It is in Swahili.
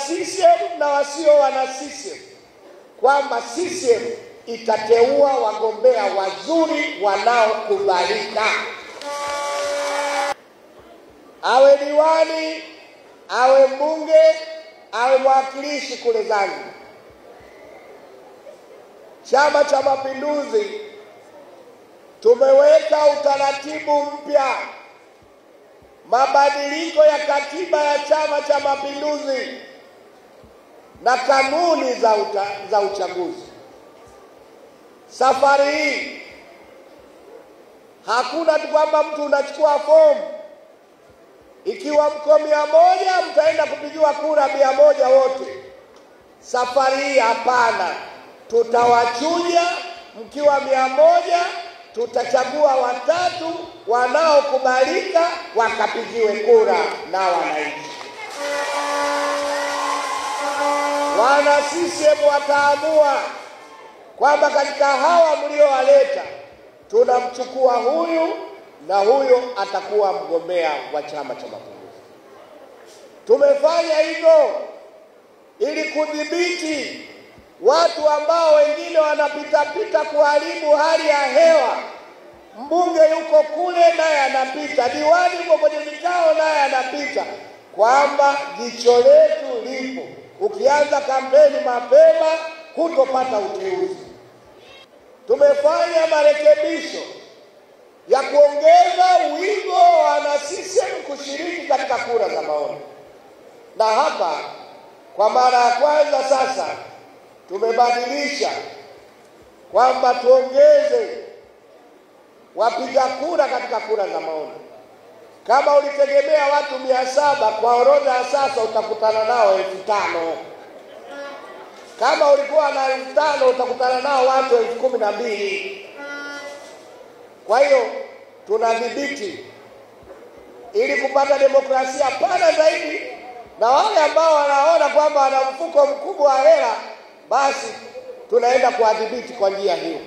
CCM na wasio wana CCM kwamba CCM itateua wagombea wazuri wanaokubalika. Awe diwani, awe mbunge, awe mwakilishi kule Zanzibar. Chama cha Mapinduzi tumeweka utaratibu mpya, mabadiliko ya katiba ya Chama cha Mapinduzi na kanuni za uchaguzi. Safari hii hakuna tu kwamba mtu unachukua fomu, ikiwa mko 100 mtaenda kupigiwa kura 100 wote. Safari hii hapana, tutawachuja. Mkiwa 100 tutachagua 3 wanaokubalika wakapigiwe kura na wananchi. Wana CCM wataamua kwamba katika hawa mliowaleta tunamchukua huyu na huyo atakuwa mgombea wa Chama cha Mapinduzi. Tumefanya hivyo ili kudhibiti watu ambao wengine wanapita kuharibu hali ya hewa. Mbunge yuko kule naye anapita, diwani yuko kwenye vikao naye anapita, kwamba jicho letu lipo. Ukianza kampeni mapema hutopata uteuzi. Tumefanya marekebisho ya kuongeza wigo wa wana CCM kushiriki katika kura za maoni. Na hapa kwa mara ya kwanza sasa tumebadilisha kwamba tuongeze wapiga kura katika kura za maoni. Kama ulitegemea watu 700 kwa orodha ya sasa utakutana nao 5,000. Kama ulikuwa na 5,000 utakutana nao watu 12,000. Kwa hiyo tunadhibiti ili kupata demokrasia pana zaidi, na wale ambao wanaona kwamba wana mfuko mkubwa wa hela basi tunaenda kuadhibiti kwa njia hiyo.